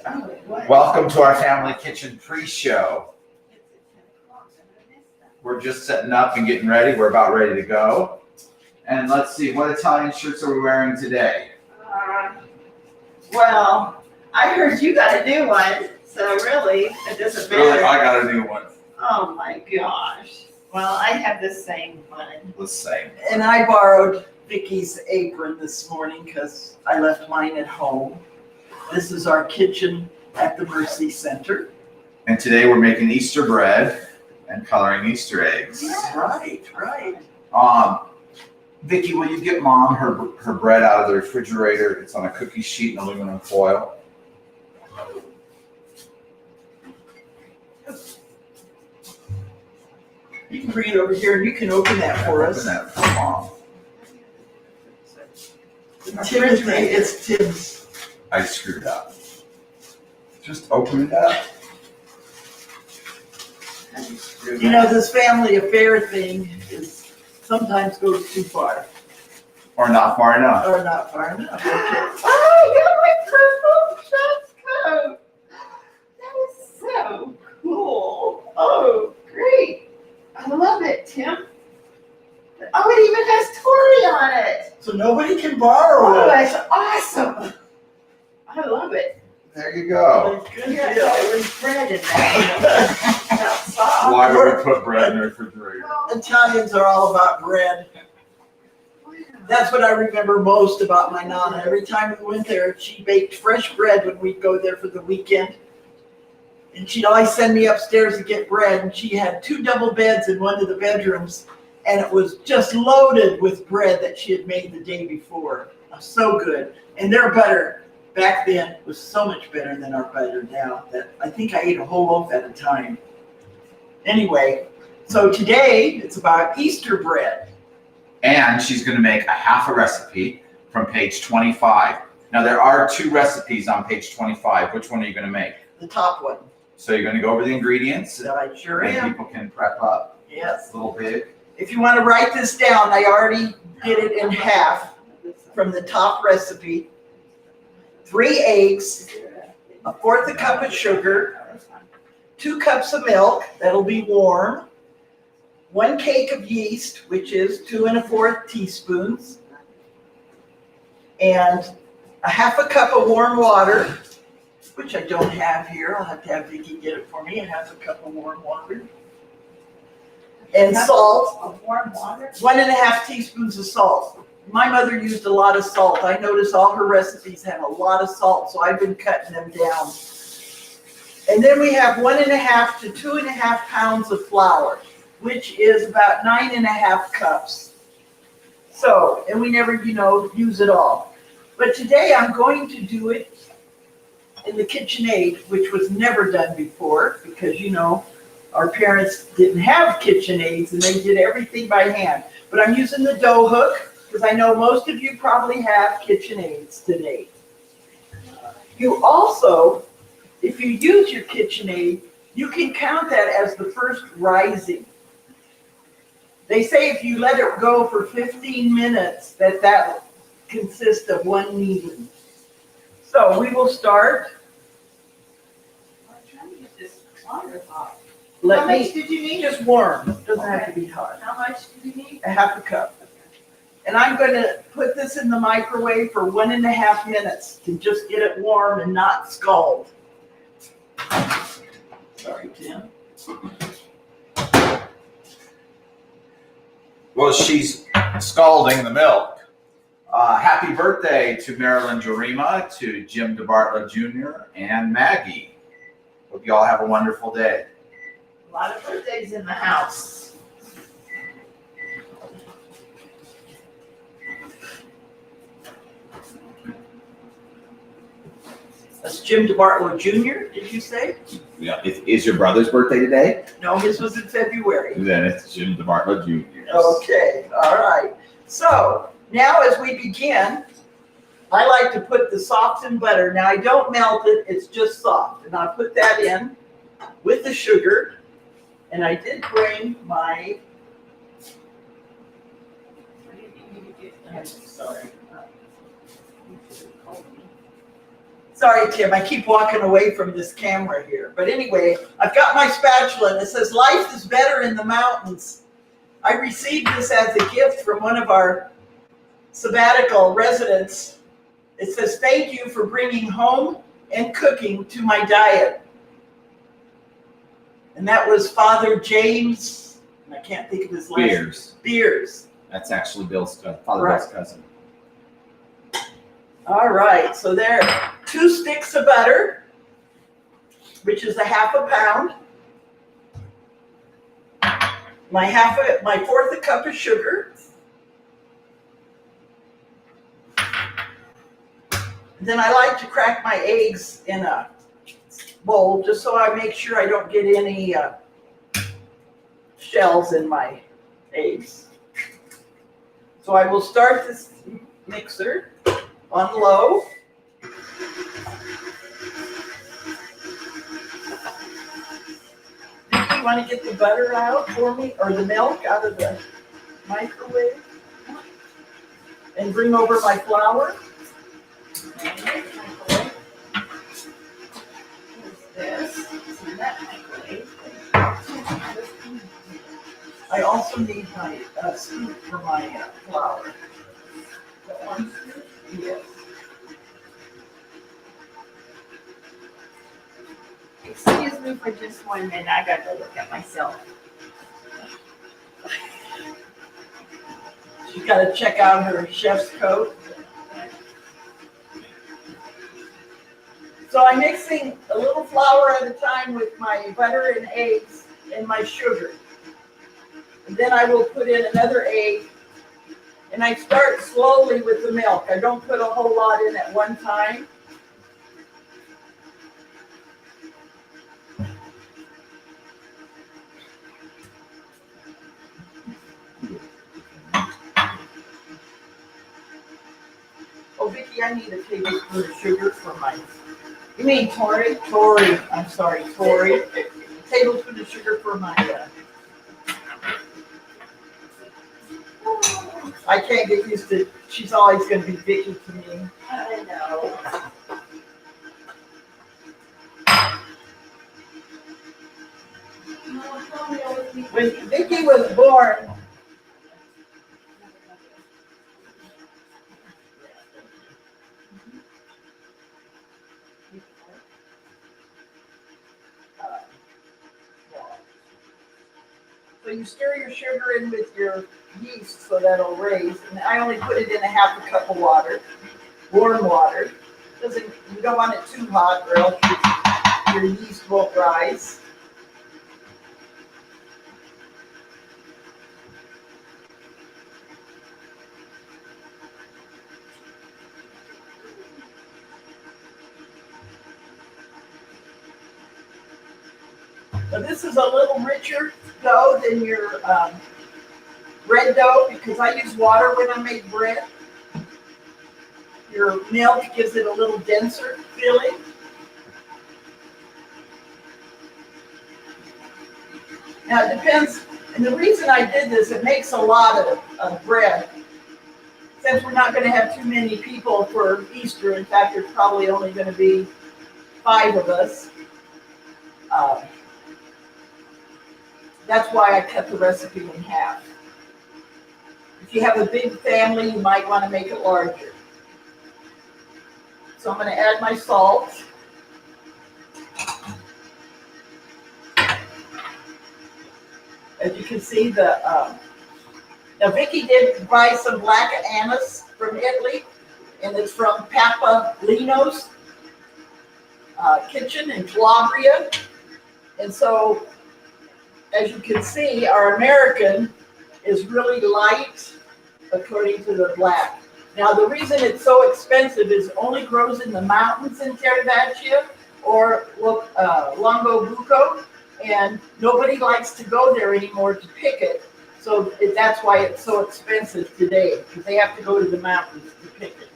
Welcome to our family kitchen pre-show. We're just setting up and getting ready. We're about ready to go. And let's see, what Italian shirts are we wearing today? Well, I heard you got a new one, so really, it doesn't matter. Really, I got a new one. Oh my gosh. Well, I have the same one. The same. And I borrowed Vicky's apron this morning because I left mine at home. This is our kitchen at the Mercy Center. And today we're making Easter bread and coloring Easter eggs. Right. Vicky, will you get Mom her bread out of the refrigerator? It's on a cookie sheet and aluminum foil. You can bring it over here and you can open that for us. Open that for Mom. Timothy, it's Tim's. I screwed up. Just open it up. You know, this family affair thing is sometimes goes too far. Or not far enough. Or not far enough. Okay. Oh, you got my purple chef's coat. That is so cool. Oh, great. I love it, Tim. Oh, it even has Tori on it. So nobody can borrow Oh, it. that's awesome. I love it. There you go. Good Yeah, deal. it was bread in that. Outside. Why would we put bread in the refrigerator? Italians are all about bread. That's what I remember most about my Nana. Every time we went there, she baked fresh bread when we'd go there for the weekend. And she'd always send me upstairs to get bread. And she had 2 double beds in one of the bedrooms. And it was just loaded with bread that she had made the day before. So good. And their butter back then was so much better than our butter now that I think I ate a whole loaf at a time. Anyway, so today it's about Easter bread. And she's going to make a half a recipe from page 25. Now there are 2 recipes on page 25. Which one are you going to make? The top one. So you're going to go over the ingredients So I sure and am. people can prep up. Yes. A little bit. If you want to write this down, I already did it in half from the top recipe. 3 eggs, 1/4 cup of sugar, 2 cups of milk, that'll be warm, 1 cake of yeast, which is 2 1/4 teaspoons, and 1/2 cup of warm water, which I don't have here. I'll have to have Vicki get it for me. 1/2 cup of warm water. And salt. Of warm water. 1 1/2 teaspoons of salt. My mother used a lot of salt. I notice all her recipes have a lot of salt, so I've been cutting them down. And then we have 1 1/2 to 2 1/2 pounds of flour, which is about 9 1/2 cups. So, and we never, use it all. But today I'm going to do it in the KitchenAid, which was never done before because, our parents didn't have KitchenAids and they did everything by hand. But I'm using the dough hook because I know most of you probably have KitchenAids today. You also, if you use your KitchenAid, you can count that as the first rising. They say if you let it go for 15 minutes, that consists of 1 kneading. So we will start. I'm trying to get this water hot. How How much did you need? Just warm, doesn't have to be hot. How much do you need? 1/2 cup. And I'm going to put this in the microwave for 1 1/2 minutes to just get it warm and not scald. Sorry, Tim. Well, she's scalding the milk. Happy birthday to Marilyn Jarima, to Jim DeBartla Jr., and Maggie. Hope you all have a wonderful day. A lot of birthdays in the house. That's Jim DeBartlo Jr., did you say? Yeah, is your brother's birthday today? No, his was in February. Then it's Jim DeBartla Jr. Okay, all right. So now as we begin, I like to put the softened butter. Now I don't melt it, it's just soft. And I'll put that in with the sugar. And I did bring my, I'm sorry. Sorry, Tim, I keep walking away from this camera here. But anyway, I've got my spatula and it says, "Life is better in the mountains." I received this as a gift from one of our sabbatical residents. It says, "Thank you for bringing home and cooking to my diet." And that was Father James, and I can't think of his last name. Beers. That's actually Bill's Father Right. Bill's cousin. All right, so there, 2 sticks of butter, which is a half a pound. My fourth a cup of sugar. Then I like to crack my eggs in a bowl just so I make sure I don't get any shells in my eggs. So I will start this mixer on low. You want to get the butter out for me, or the milk out of the microwave, and bring over my flour. I also need my scoop for my flour. That one scoop? Yes. Excuse me for just 1 minute. I got to look at myself. She's got to check out her chef's coat. So I'm mixing a little flour at a time with my butter and eggs and my sugar. And then I will put in another egg. And I start slowly with the milk. I don't put a whole lot in at one time. Oh, Vicki, I need a tablespoon of sugar for my... You mean Tori? Tori. I'm sorry, Tori. A tablespoon of sugar for my... I can't get used to... She's always going to be Vicki to me. I know. When Vicki was born... So you stir your sugar in with your yeast so that'll raise. And I only put it in a half a cup of water, warm water. You don't want it too hot or else your yeast won't rise. Now this is a little richer dough than your bread dough because I use water when I make bread. Your milk gives it a little denser feeling. Now it depends, and the reason I did this, it makes a lot of bread. Since we're not going to have too many people for Easter, in fact, there's probably only going to be 5 of us. That's why I cut the recipe in half. If you have a big family, you might want to make it larger. So I'm going to add my salt. As you can see, now Vicki did buy some black anise from Italy, and it's from Papa Lino's kitchen in Calabria. And so, as you can see, our American is really light according to the black. Now, the reason it's so expensive is it only grows in the mountains in Terravaccia or Longobuco, and nobody likes to go there anymore to pick it. So that's why it's so expensive today, because they have to go to the mountains to pick it.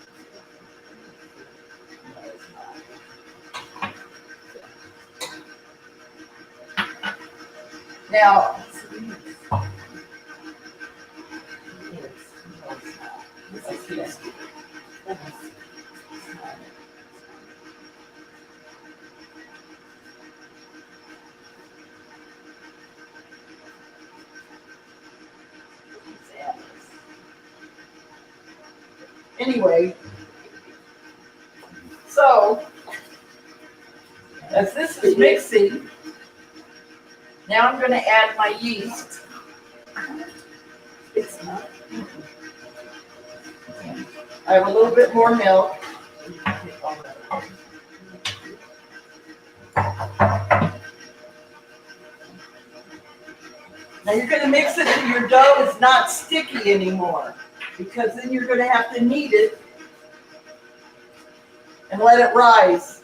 Now, Anyway, so as this is mixing, now I'm gonna add my yeast. It's not. I have a little bit more milk. Now you're gonna mix it so your dough is not sticky anymore, because then you're gonna have to knead it and let it rise.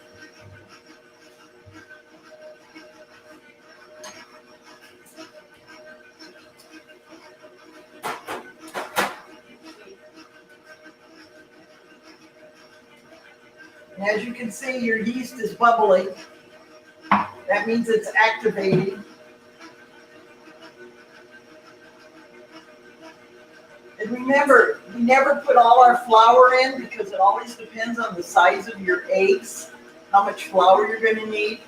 And as you can see, your yeast is bubbling. That means it's activating. And remember, we never put all our flour in because it always depends on the size of your eggs, how much flour you're going to need.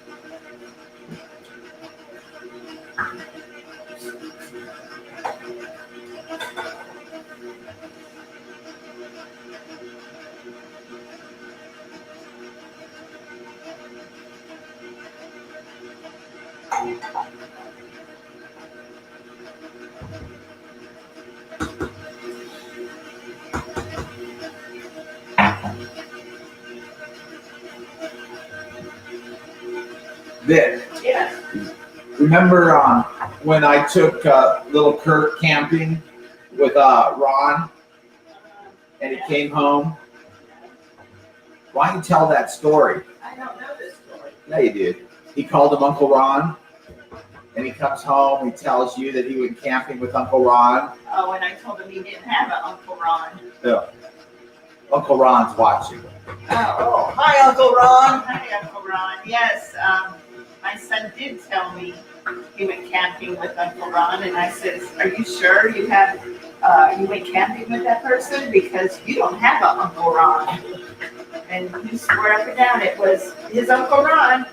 Vic, Yes. remember when I took little Kurt camping with Ron and he came home? Why don't you tell that story? I don't know this story. Yeah, you did. He called him Uncle Ron, and he comes home. He tells you that he went camping with Uncle Ron. Oh, and I told him he didn't have an Uncle Ron. Yeah. Uncle Ron's watching. Oh, hi, Uncle Ron. Hi, Uncle Ron. Yes, my son did tell me he went camping with Uncle Ron, and I says, "Are you sure you went camping with that person? Because you don't have an Uncle Ron." And he swore up and down it was his Uncle Ron.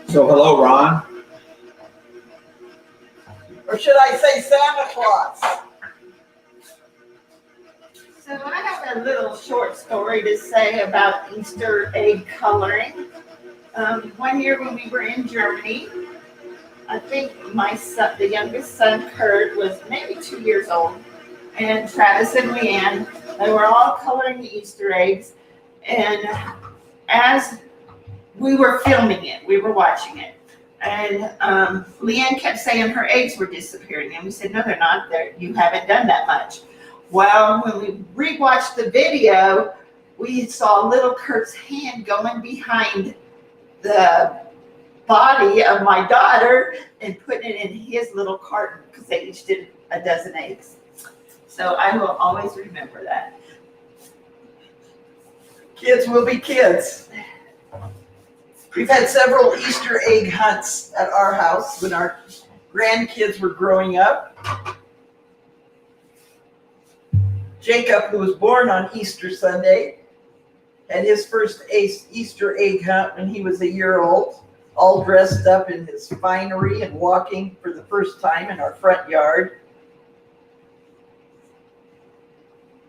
So hello, Ron. Or should I say Santa Claus? So I have a little short story to say about Easter egg coloring. One year when we were in Germany, I think my son, the youngest son, Kurt, was maybe 2 years old, and Travis and Leanne, they were all coloring the Easter eggs. And as we were filming it, we were watching it, and Leanne kept saying her eggs were disappearing, and we said, "No, they're not. You haven't done that much." Well, when we rewatched the video, we saw little Kurt's hand going behind the body of my daughter and putting it in his little carton because they each did a dozen eggs. So I will always remember that. Kids will be kids. We've had several Easter egg hunts at our house when our grandkids were growing up. Jacob, who was born on Easter Sunday, had his first Easter egg hunt when he was a year old, all dressed up in his finery and walking for the first time in our front yard.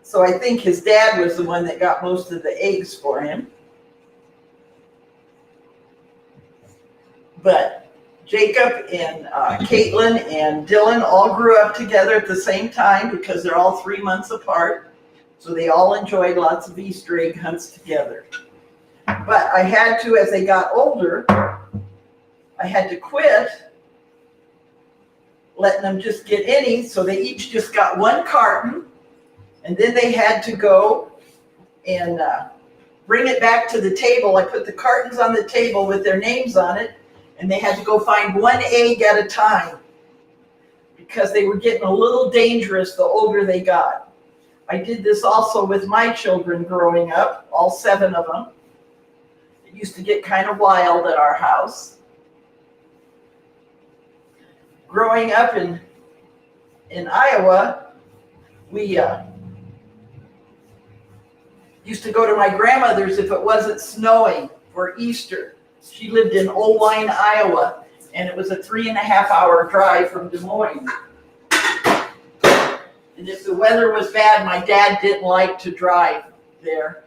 So I think his dad was the one that got most of the eggs for him. But Jacob and Caitlin and Dylan all grew up together at the same time because they're all 3 months apart. So they all enjoyed lots of Easter egg hunts together. But I had to, as they got older, I had to quit letting them just get any. So they each just got one carton. And then they had to go and bring it back to the table. I put the cartons on the table with their names on it. And they had to go find one egg at a time because they were getting a little dangerous the older they got. I did this also with my children growing up, all 7 of them. It used to get kind of wild at our house. Growing up in Iowa, we used to go to my grandmother's if it wasn't snowing for Easter. She lived in Oline, Iowa, and it was a 3.5-hour drive from Des Moines. And if the weather was bad, my dad didn't like to drive there.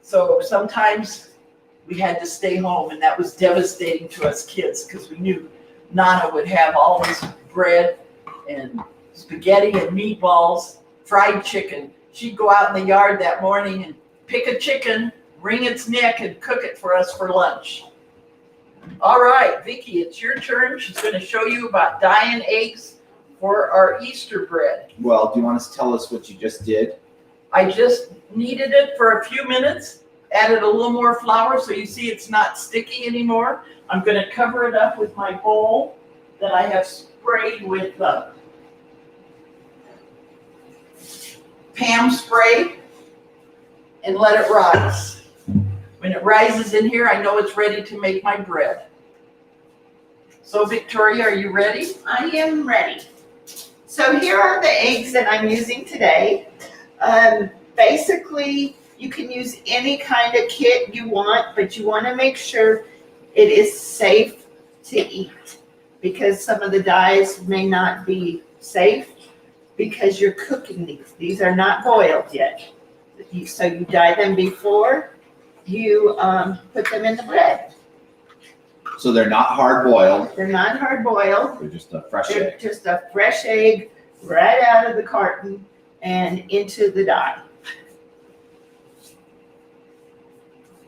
So sometimes we had to stay home, and that was devastating to us kids because we knew Nana would have all this bread and spaghetti and meatballs, fried chicken. She'd go out in the yard that morning and pick a chicken, wring its neck, and cook it for us for lunch. All right, Vicki, it's your turn. She's going to show you about dyeing eggs for our Easter bread. Well, do you want to tell us what you just did? I just kneaded it for a few minutes, added a little more flour so you see it's not sticky anymore. I'm going to cover it up with my bowl that I have sprayed with Pam spray and let it rise. When it rises in here, I know it's ready to make my bread. So Victoria, are you ready? I am ready. So here are the eggs that I'm using today. Basically, you can use any kind of kit you want, but you want to make sure it is safe to eat because some of the dyes may not be safe because you're cooking these. These are not boiled yet. So you dye them before you put them in the bread. So they're not hard boiled. They're not hard boiled. They're just a fresh They're egg. just a fresh egg right out of the carton and into the dye.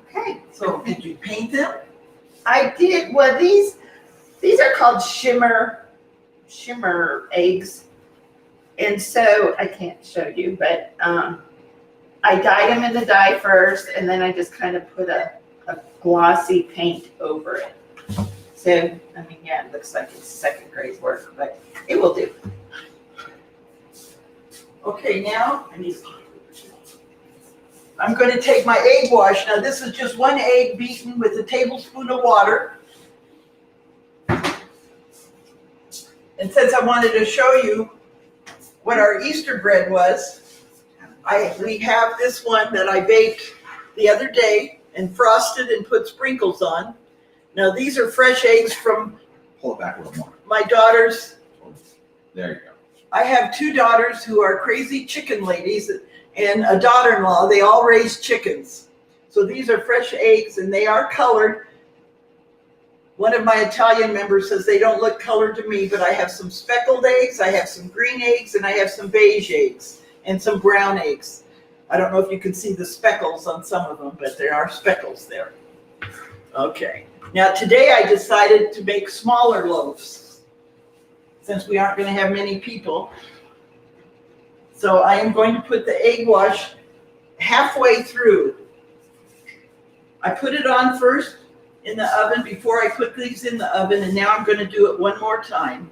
Okay. So did you paint them? I did. Well, these are called shimmer eggs, and so I can't show you, but I dyed them in the dye first, and then I just kind of put a glossy paint over it. So I mean, yeah, it looks like it's second grade work, but it will do. Okay, now I'm going to take my egg wash. Now this is just one egg beaten with a tablespoon of water. And since I wanted to show you what our Easter bread was, we have this one that I baked the other day and frosted and put sprinkles on. Now these are fresh eggs from Pull it back a little more. my daughters. There you go. I have two daughters who are crazy chicken ladies and a daughter-in-law. They all raise chickens. So these are fresh eggs and they are colored. One of my Italian members says they don't look colored to me, but I have some speckled eggs, I have some green eggs, and I have some beige eggs and some brown eggs. I don't know if you can see the speckles on some of them, but there are speckles there. Okay. Now today I decided to make smaller loaves since we aren't going to have many people. So I am going to put the egg wash halfway through. I put it on first in the oven before I put these in the oven, and now I'm going to do it one more time.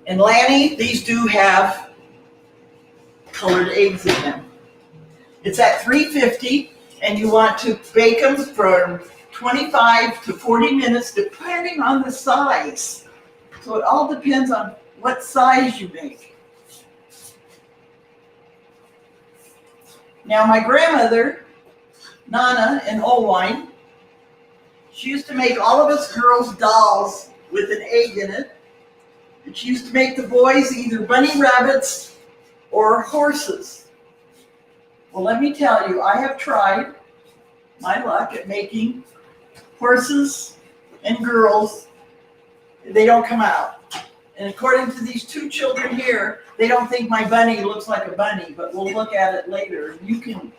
And Lanny, these do have colored eggs in them. It's at 350, and you want to bake them for 25 to 40 minutes, depending on the size. So it all depends on what size you make. Now my grandmother, Nana in Olwine, she used to make all of us girls dolls with an egg in it. And she used to make the boys either bunny rabbits or horses. Well, let me tell you, I have tried my luck at making horses and girls. They don't come out. And according to these two children here, they don't think my bunny looks like a bunny, but we'll look at it later. You can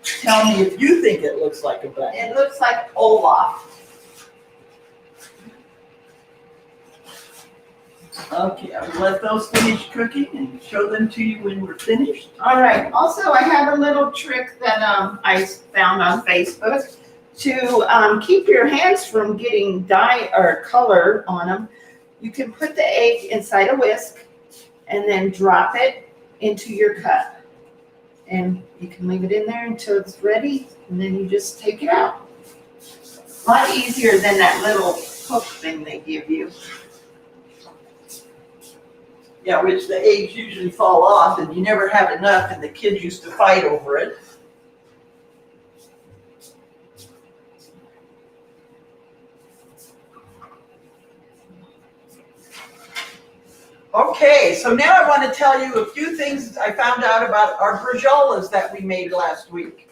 tell me if you think it looks like a bunny. It looks like Olaf. Okay, I'll let those finish cooking and show them to you when we're finished. All right. Also, I have a little trick that I found on Facebook to keep your hands from getting dye or color on them. You can put the egg inside a whisk and then drop it into your cup. And you can leave it in there until it's ready, and then you just take it out. A lot easier than that little hook thing they give you. Yeah, which the eggs usually fall off and you never have enough, and the kids used to fight over it. Okay, so now I want to tell you a few things I found out about our brujollas that we made last week.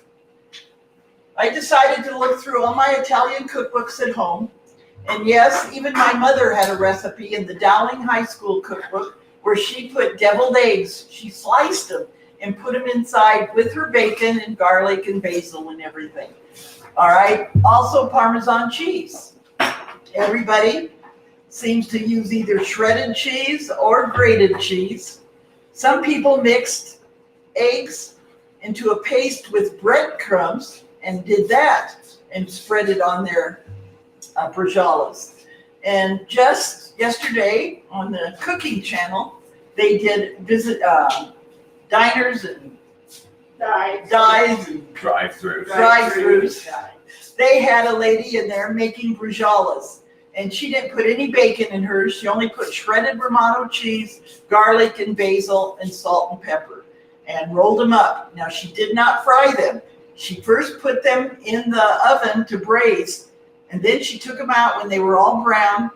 I decided to look through all my Italian cookbooks at home. And yes, even my mother had a recipe in the Dowling High School cookbook where she put deviled eggs. She sliced them and put them inside with her bacon and garlic and basil and everything. All right, also Parmesan cheese. Everybody seems to use either shredded cheese or grated cheese. Some people mixed eggs into a paste with breadcrumbs and did that and spread it on their brujollas. And just yesterday on the cooking channel, they did visit diners and dives and drive-throughs. They had a lady in there making brujollas, and she didn't put any bacon in hers. She only put shredded Romano cheese, garlic and basil, and salt and pepper, and rolled them up. Now, she did not fry them. She first put them in the oven to braise, and then she took them out when they were all brown,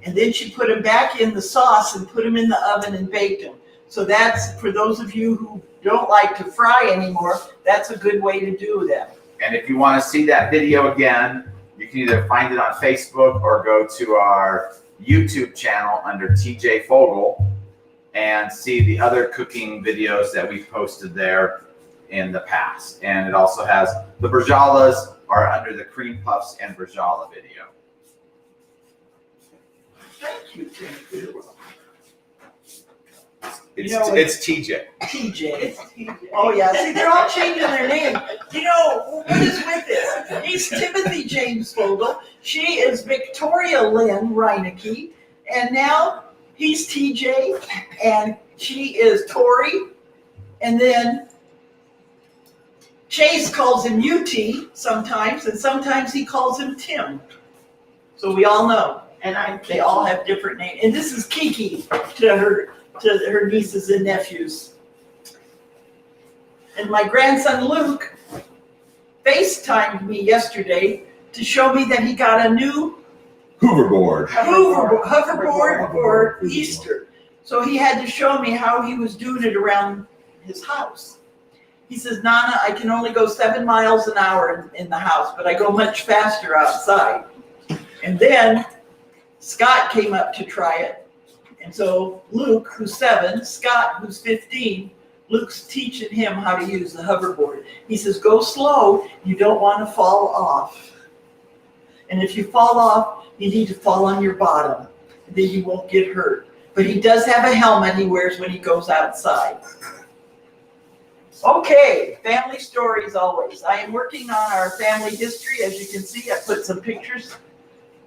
and then she put them back in the sauce and put them in the oven and baked them. So that's, for those of you who don't like to fry anymore, that's a good way to do them. And if you want to see that video again, you can either find it on Facebook or go to our YouTube channel under TJ Fogel and see the other cooking videos that we've posted there in the past. And it also has the brujollas are under the cream puffs and brujolla video. Thank you, Tim. It's TJ. TJ. Oh, yeah. See, they're all changing their name. You know, what is with this? He's Timothy James Fogel. She is Victoria Lynn Reinecke. And now he's TJ. And she is Tori. And then Chase calls him UT sometimes. And sometimes he calls him Tim. So we all know. And They all have different names. And this is Kiki to her nieces and nephews. And my grandson Luke FaceTimed me yesterday to show me that he got a new Hoverboard hoverboard for Easter. So he had to show me how he was doing it around his house. He says, Nana, I can only go 7 miles an hour in the house, but I go much faster outside. And then Scott came up to try it. And so Luke, who's 7, Scott, who's 15, Luke's teaching him how to use the hoverboard. He says, go slow. You don't want to fall off. And if you fall off, you need to fall on your bottom. Then you won't get hurt. But he does have a helmet he wears when he goes outside. Okay, family stories always. I am working on our family history. As you can see, I put some pictures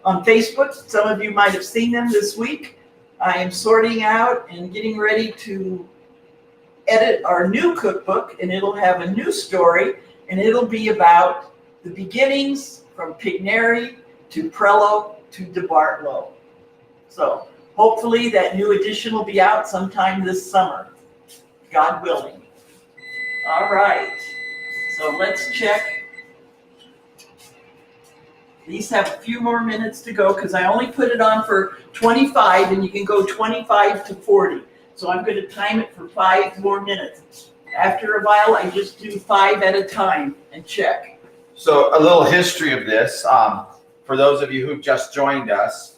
on Facebook. Some of you might have seen them this week. I am sorting out and getting ready to edit our new cookbook, and it'll have a new story, and it'll be about the beginnings from Pigneri to Prello to DeBartolo. So hopefully that new edition will be out sometime this summer, God willing. All right, so let's check. These have a few more minutes to go because I only put it on for 25, and you can go 25 to 40. So I'm going to time it for 5 more minutes. After a while, I just do 5 at a time and check. So a little history of this. For those of you who've just joined us,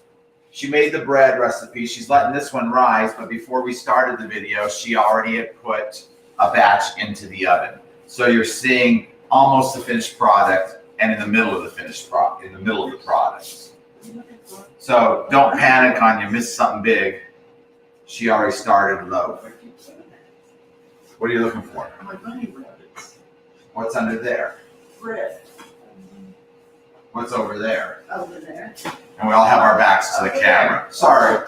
she made the bread recipe. She's letting this one rise, but before we started the video, she already had put a batch into the oven. So you're seeing almost the finished product and in the middle of the finished product, in the middle of the products. So don't panic on you missed something big. She already started low. What are you looking for? My bunny rabbits. What's under there? Bread. What's over there? over there. And we all have our backs to the camera. Sorry.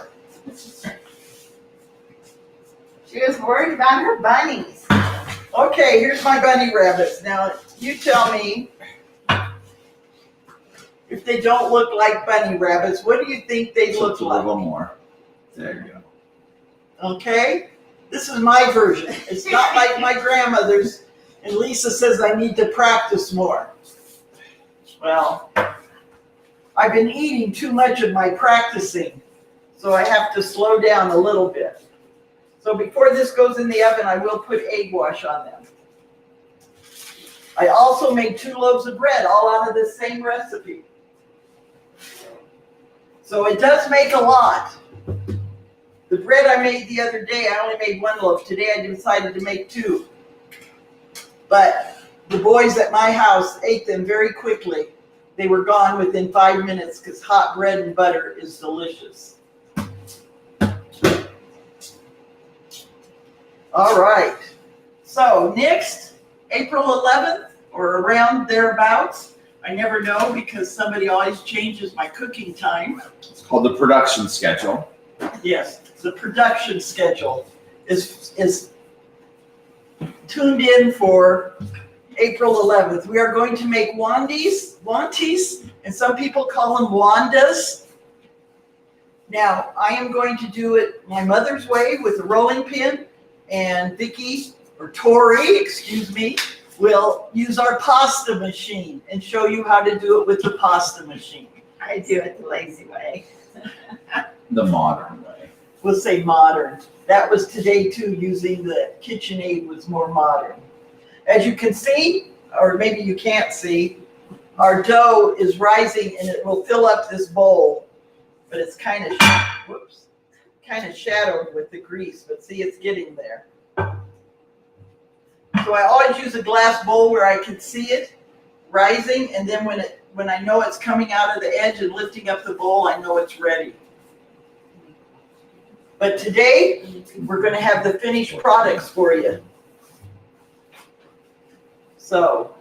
She was worried about her bunnies. Okay, here's my bunny rabbits. Now, you tell me if they don't look like bunny rabbits, what do you think they look A like? little more. There you go. Okay? This is my version. It's not like my grandmother's, and Lisa says I need to practice more. Well, I've been eating too much of my practicing, so I have to slow down a little bit. So before this goes in the oven, I will put egg wash on them. I also made 2 loaves of bread, all out of this same recipe. So it does make a lot. The bread I made the other day, I only made 1 loaf. Today I decided to make 2. But the boys at my house ate them very quickly. They were gone within 5 minutes because hot bread and butter is delicious. All right. So next, April 11th or around thereabouts. I never know because somebody always changes my cooking time. It's called the production schedule. Yes, the production schedule is tuned in for April 11th. We are going to make wanties, and some people call them wandas. Now, I am going to do it my mother's way with a rolling pin, and Vicki, or Tori, excuse me, will use our pasta machine and show you how to do it with the pasta machine. I do it the lazy way. The modern way. We'll say modern. That was today too, using the KitchenAid was more modern. As you can see, or maybe you can't see, our dough is rising and it will fill up this bowl, but it's kind of shadowed with the grease, but see, it's getting there. So I always use a glass bowl where I can see it rising, and then when I know it's coming out of the edge and lifting up the bowl, I know it's ready. But today, we're going to have the finished products for you. So,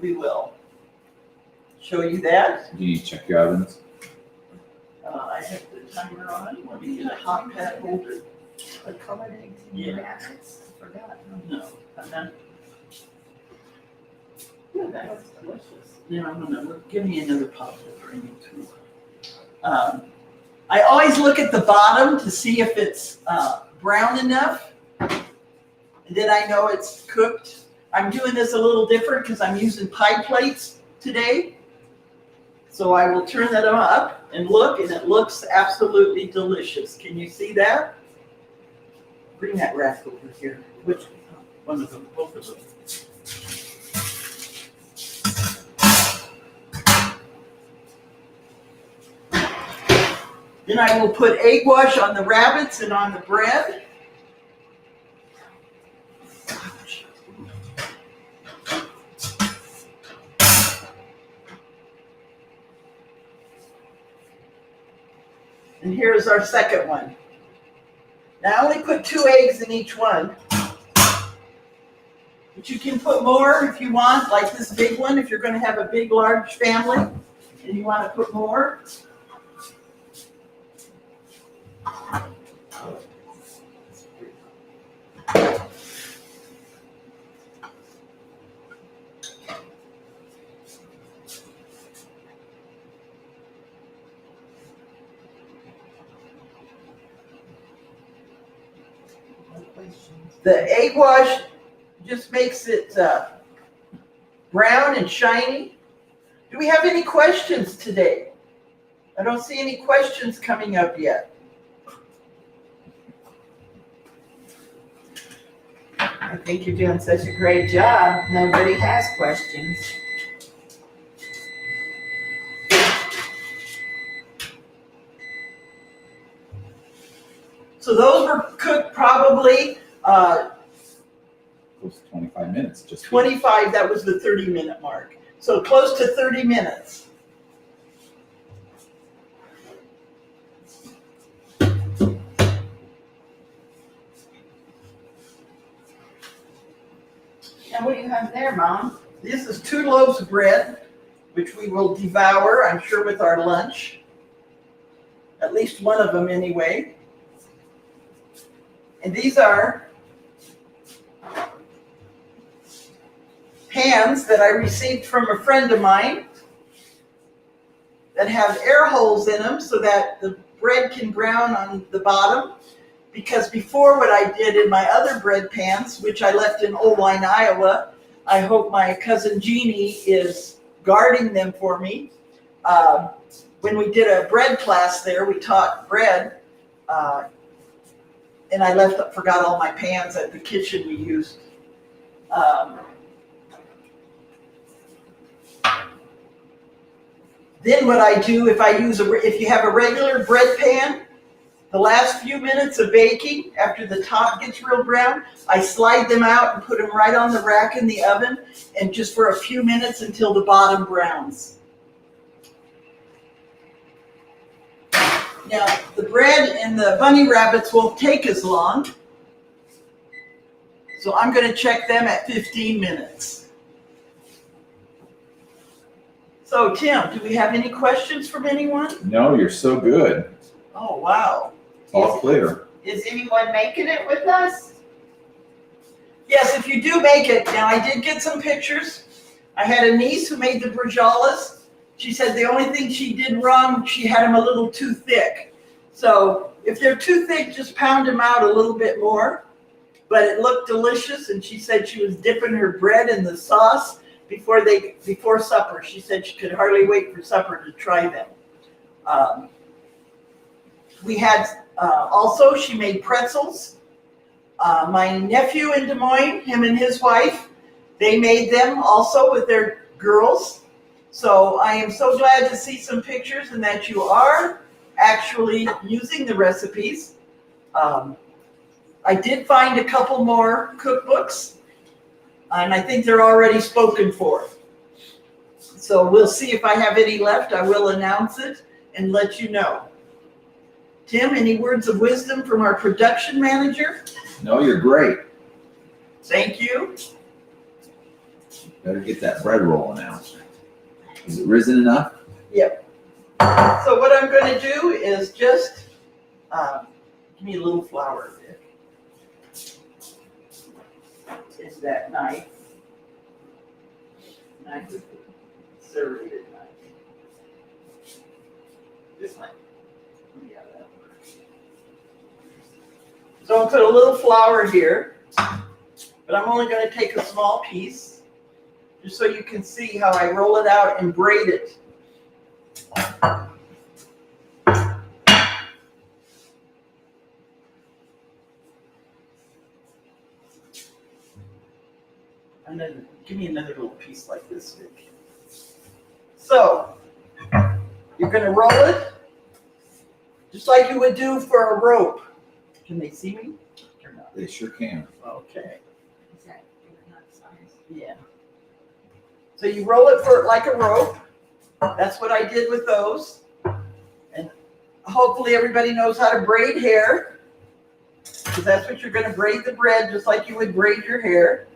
we will show you that. Do you check your ovens? I have the timer on. Let me get a hot pad holder. The colored eggs in your baskets. I forgot. No. Yeah, that was delicious. No. Give me another pot holder. I need to. I always look at the bottom to see if it's brown enough. And then I know it's cooked. I'm doing this a little different because I'm using pie plates today. So I will turn that up and look, and it looks absolutely delicious. Can you see that? Bring that rack over here. Which one of them? Both of them. Then I will put egg wash on the rabbits and on the bread. And here's our second one. Now I only put 2 eggs in each one. But you can put more if you want, like this big one, if you're going to have a big, large family and you want to put more. The egg wash just makes it brown and shiny. Do we have any questions today? I don't see any questions coming up yet. I think you're doing such a great job. Nobody has questions. So those were cooked probably It was 25 minutes. Just 25, that was the 30-minute mark. So close to 30 minutes. And what do you have there, Mom? This is 2 loaves of bread, which we will devour, I'm sure, with our lunch. At least one of them anyway. And these are pans that I received from a friend of mine that have air holes in them so that the bread can brown on the bottom. Because before, what I did in my other bread pans, which I left in Oline, Iowa, I hope my cousin Jeannie is guarding them for me. When we did a bread class there, we taught bread. And I forgot all my pans at the kitchen we used. Then what I do, if you have a regular bread pan, the last few minutes of baking, after the top gets real brown, I slide them out and put them right on the rack in the oven, and just for a few minutes until the bottom browns. Now, the bread and the bunny rabbits won't take as long, so I'm going to check them at 15 minutes. So, Tim, do we have any questions from anyone? No, you're so good. Oh, wow. All clear. Is anyone making it with us? Yes, if you do make it. Now, I did get some pictures. I had a niece who made the brejalas. She said the only thing she did wrong, she had them a little too thick. So if they're too thick, just pound them out a little bit more. But it looked delicious, and she said she was dipping her bread in the sauce before supper. She said she could hardly wait for supper to try them. We had also, she made pretzels. My nephew in Des Moines, him and his wife, they made them also with their girls. So I am so glad to see some pictures and that you are actually using the recipes. I did find a couple more cookbooks, and I think they're already spoken for. So we'll see if I have any left. I will announce it and let you know. Tim, any words of wisdom from our production manager? No, you're great. Thank you. Better get that bread rolling out. Is it risen enough? Yep. So what I'm going to do is just give me a little flour, Vic. Is that knife? Serrated knife. This one. Yeah, that works. So I'll put a little flour here, but I'm only going to take a small piece, just so you can see how I roll it out and braid it. And then give me another little piece like this, Vic. So you're going to roll it just like you would do for a rope. Can they see me or not? They sure can. Okay. Is that enough size? Yeah. So you roll it for like a rope. That's what I did with those. And hopefully everybody knows how to braid hair, because that's what you're going to braid the bread, just like you would braid your hair.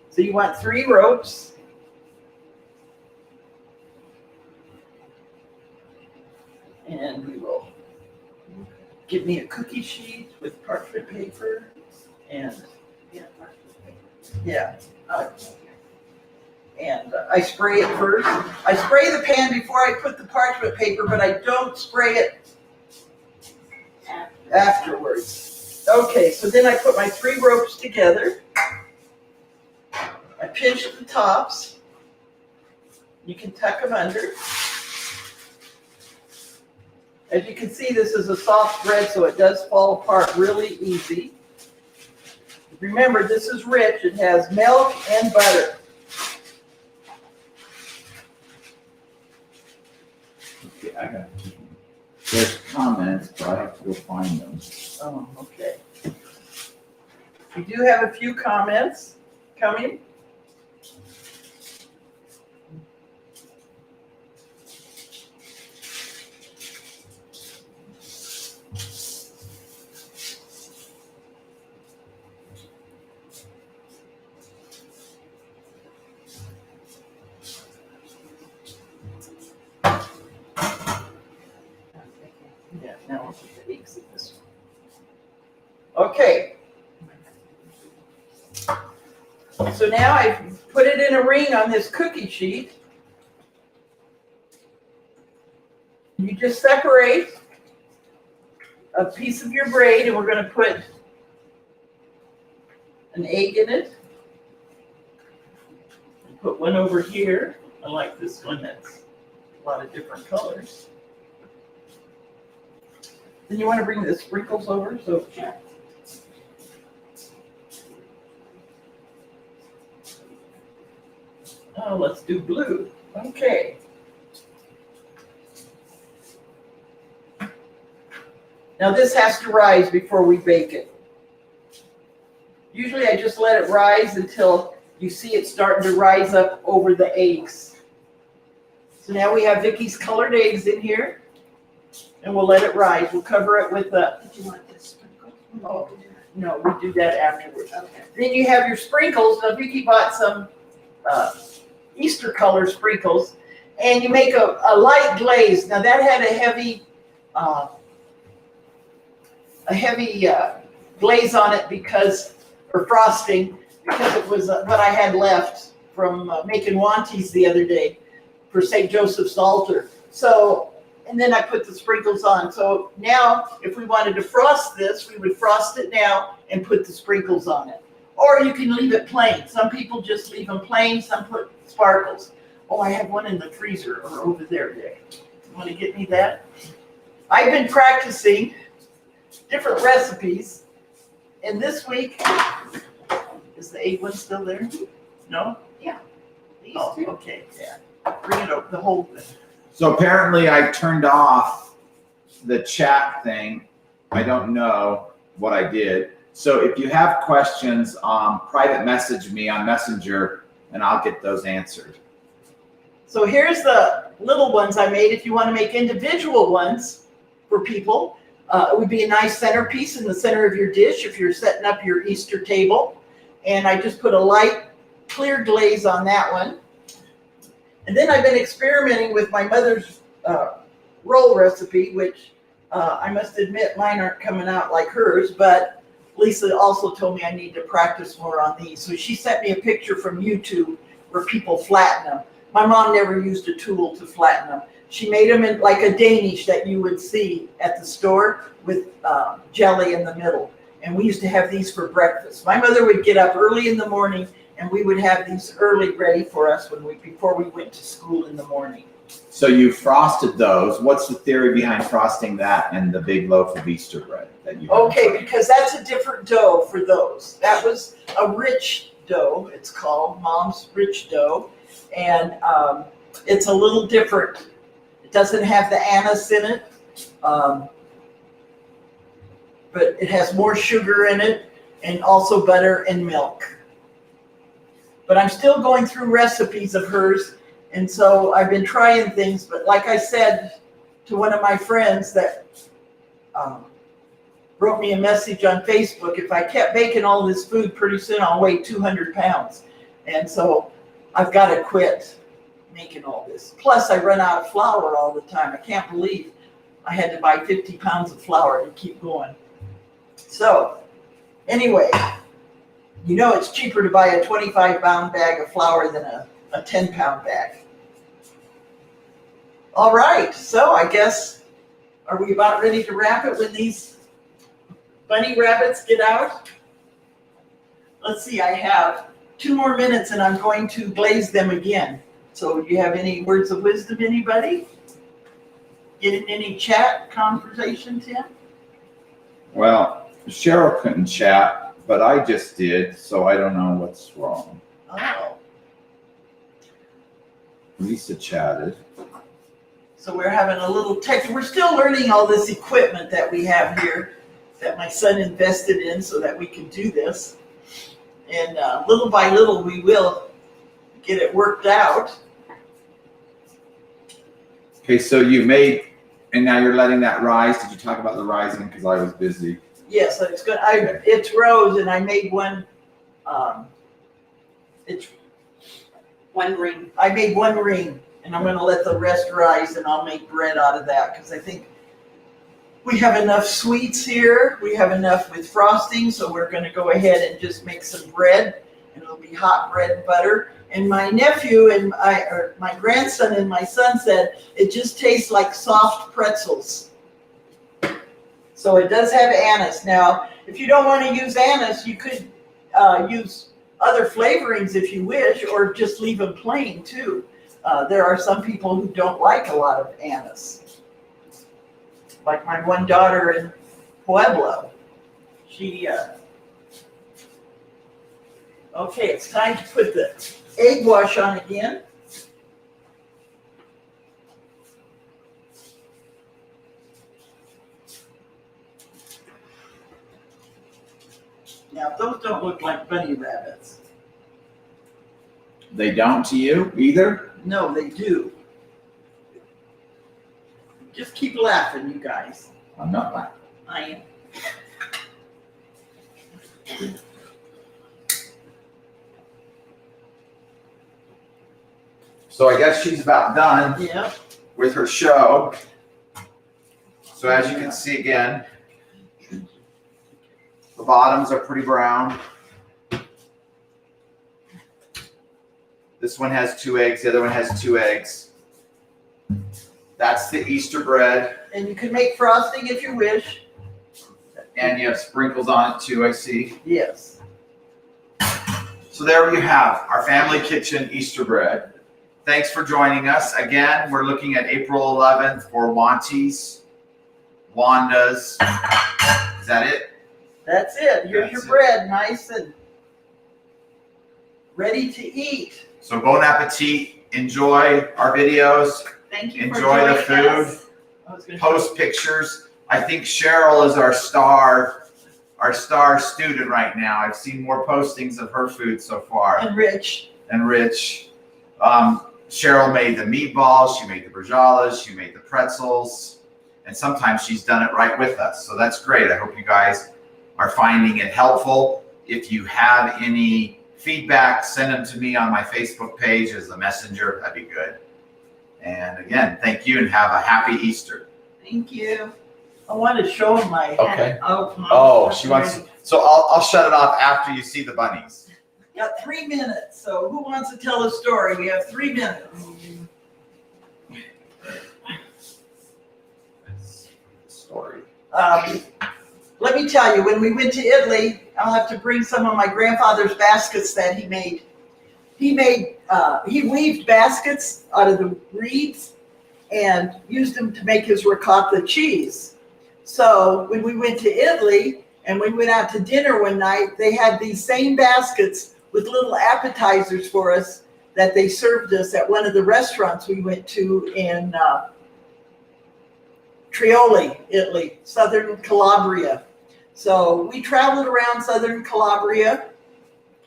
So you want 3 ropes. And we will give me a cookie sheet with parchment paper and I spray it first. I spray the pan before I put the parchment paper, but I don't spray it afterwards. Okay, so then I put my 3 ropes together. I pinch the tops. You can tuck them under. As you can see, this is a soft bread, so it does fall apart really easy. Remember, this is rich. It has milk and butter. Okay, I got. There's comments, but I have to go find them. Oh, okay. We do have a few comments coming. Yeah, now I'll put the eggs in this one. Okay. So now I've put it in a ring on this cookie sheet. You just separate a piece of your braid, and we're going to put an egg in it. Put one over here. I like this one that's a lot of different colors. Then you want to bring the sprinkles over, so Oh, let's do blue. Okay. Now this has to rise before we bake it. Usually I just let it rise until you see it starting to rise up over the eggs. So now we have Vicky's colored eggs in here, and we'll let it rise. We'll cover it with the, Do you want this sprinkle? Oh. no, we do that afterwards. Okay. Then you have your sprinkles. Now Vicky bought some Easter color sprinkles, and you make a light glaze. Now that had a heavy glaze on it because, or frosting, because it was what I had left from making wanties the other day for St. Joseph's altar. So, and then I put the sprinkles on. So now, if we wanted to frost this, we would frost it now and put the sprinkles on it. Or you can leave it plain. Some people just leave them plain, some put sparkles. Oh, I have one in the freezer or over there, Dick. You want to get me that? I've been practicing different recipes. And this week, is the egg one still there? No? These Oh, two. okay, yeah. Bring it over, the whole thing. So apparently I turned off the chat thing. I don't know what I did. So if you have questions, private message me on Messenger and I'll get those answered. So here's the little ones I made. If you want to make individual ones for people, it would be a nice centerpiece in the center of your dish if you're setting up your Easter table. And I just put a light clear glaze on that one. And then I've been experimenting with my mother's roll recipe, which I must admit mine aren't coming out like hers, but Lisa also told me I need to practice more on these. So she sent me a picture from YouTube where people flatten them. My mom never used a tool to flatten them. She made them in like a Danish that you would see at the store with jelly in the middle. And we used to have these for breakfast. My mother would get up early in the morning and we would have these early ready for us before we went to school in the morning. So you frosted those. What's the theory behind frosting that and the big loaf of Easter bread that you have? Okay, because that's a different dough for those. That was a rich dough. It's called Mom's Rich Dough. And it's a little different. It doesn't have the anise in it, but it has more sugar in it and also butter and milk. But I'm still going through recipes of hers, and so I've been trying things. But like I said to one of my friends that wrote me a message on Facebook, if I kept making all this food, pretty soon I'll weigh 200 pounds. And so I've got to quit making all this. Plus, I run out of flour all the time. I can't believe I had to buy 50 pounds of flour to keep going. So anyway, you know it's cheaper to buy a 25-pound bag of flour than a 10-pound bag. All right, so I guess, are we about ready to wrap it when these bunny rabbits get out? Let's see, I have 2 more minutes and I'm going to glaze them again. So do you have any words of wisdom, anybody? Getting any chat conversation, Tim? Well, Cheryl couldn't chat, but I just did, so I don't know what's wrong. Oh, Lisa chatted. so we're having a little tech. We're still learning all this equipment that we have here that my son invested in so that we can do this. And little by little, we will get it worked out. Okay, so you made, and now you're letting that rise. Did you talk about the rising? Because I was busy. Yes, it's good. It's rose, and I made one. It's One ring. I made one ring, and I'm going to let the rest rise, and I'll make bread out of that because I think we have enough sweets here. We have enough with frosting, so we're going to go ahead and just make some bread, and it'll be hot bread and butter. And my nephew and my grandson and my son said it just tastes like soft pretzels. So it does have anise. Now, if you don't want to use anise, you could use other flavorings if you wish, or just leave them plain too. There are some people who don't like a lot of anise. Like my one daughter in Pueblo. She, okay, it's time to put the egg wash on again. Now, those don't look like bunny rabbits. They don't to you either? No, they do. Just keep laughing, you guys. I'm not laughing. I am. So I guess she's about done Yeah. with her show. So as you can see again, the bottoms are pretty brown. This one has 2 eggs, the other one has 2 eggs. That's the Easter bread. And you can make frosting if you wish. And you have sprinkles on it too, I see. Yes. So there you have our family kitchen Easter bread. Thanks for joining us. Again, we're looking at April 11th for Wanties, Wanda's. Is that it? That's it. Here's That's your it. bread, nice and ready to eat. So bon appetit. Enjoy our videos. Thank you Enjoy the for joining food. us. I was gonna Post pictures. I think Cheryl is our star student right now. I've seen more postings of her food so far. And Rich. And Rich. Cheryl made the meatballs, she made the brejalas, she made the pretzels, and sometimes she's done it right with us. So that's great. I hope you guys are finding it helpful. If you have any feedback, send them to me on my Facebook page as a messenger. That'd be good. And again, thank you and have a happy Easter. Thank you. I want to show them my. Okay. Oh, she wants. So I'll shut it off after you see the bunnies. Got 3 minutes. So who wants to tell a story? We have 3 minutes. Story. Let me tell you, when we went to Italy, I'll have to bring some of my grandfather's baskets that he made. He weaved baskets out of the reeds and used them to make his ricotta cheese. So when we went to Italy and we went out to dinner one night, they had these same baskets with little appetizers for us that they served us at one of the restaurants we went to in Trioli, Italy, southern Calabria. So we traveled around southern Calabria.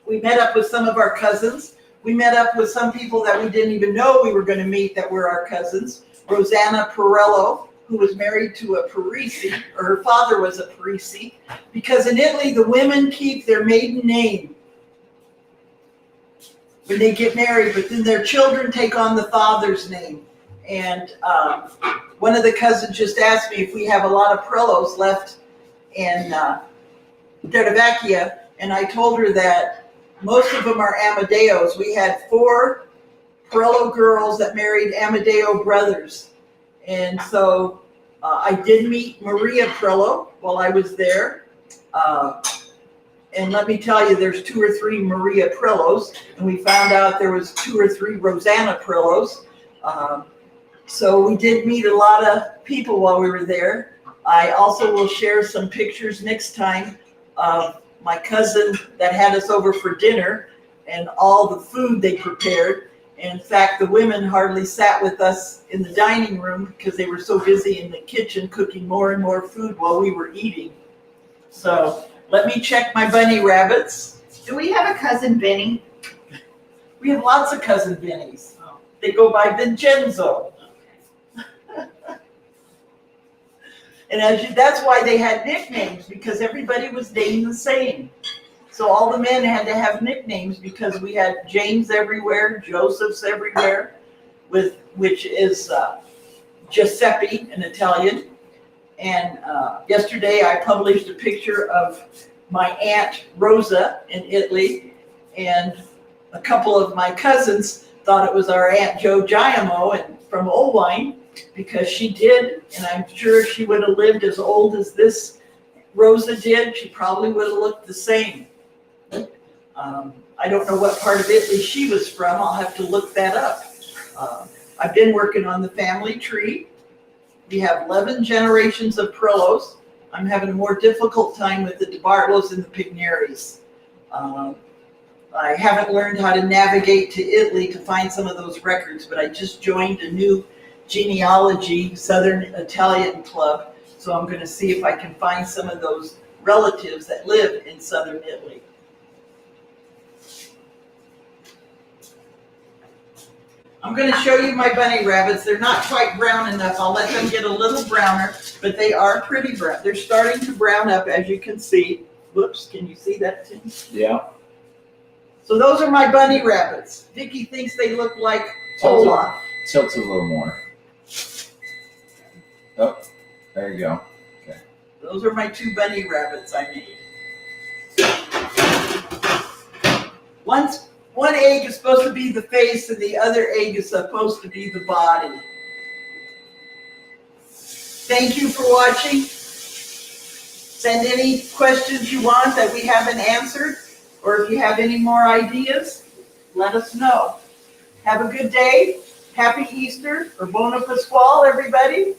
We met up with some of our cousins. We met up with some people that we didn't even know we were going to meet that were our cousins. Rosanna Perello, who was married to a Parisi, or her father was a Parisi, because in Italy, the women keep their maiden name when they get married, but then their children take on the father's name. And one of the cousins just asked me if we have a lot of Perellos left in Terravecchia, and I told her that most of them are Amadeos. We had 4 Perello girls that married Amadeo brothers. And so I did meet Maria Perello while I was there. And let me tell you, there's 2 or 3 Maria Perellos, and we found out there was 2 or 3 Rosanna Perellos. So we did meet a lot of people while we were there. I also will share some pictures next time of my cousin that had us over for dinner and all the food they prepared. In fact, the women hardly sat with us in the dining room because they were so busy in the kitchen cooking more and more food while we were eating. So let me check my bunny rabbits. Do we have a cousin Benny? We have lots of cousin Bennies. They go by Vincenzo. And that's why they had nicknames, because everybody was named the same. So all the men had to have nicknames because we had James everywhere, Joseph's everywhere, which is Giuseppe in Italian. And yesterday I published a picture of my Aunt Rosa in Italy, and a couple of my cousins thought it was our Aunt Jo Giamo from Olwine, because she did, and I'm sure if she would have lived as old as this Rosa did, she probably would have looked the same. I don't know what part of Italy she was from. I'll have to look that up. I've been working on the family tree. We have 11 generations of Perellos. I'm having a more difficult time with the DeBartlos and the Pigneris. I haven't learned how to navigate to Italy to find some of those records, but I just joined a new genealogy Southern Italian club, so I'm going to see if I can find some of those relatives that live in Southern Italy. I'm going to show you my bunny rabbits. They're not quite brown enough. I'll let them get a little browner, but they are pretty brown. They're starting to brown up, as you can see. Whoops, can you see that, Tim? Yeah. So those are my bunny rabbits. Vicky thinks they look like Olaf. Tilt a little more. Oh, there you go. Those are my 2 bunny rabbits I made. One egg is supposed to be the face and the other egg is supposed to be the body. Thank you for watching. Send any questions you want that we haven't answered, or if you have any more ideas, let us know. Have a good day. Happy Easter, or Buona Pasquale, everybody.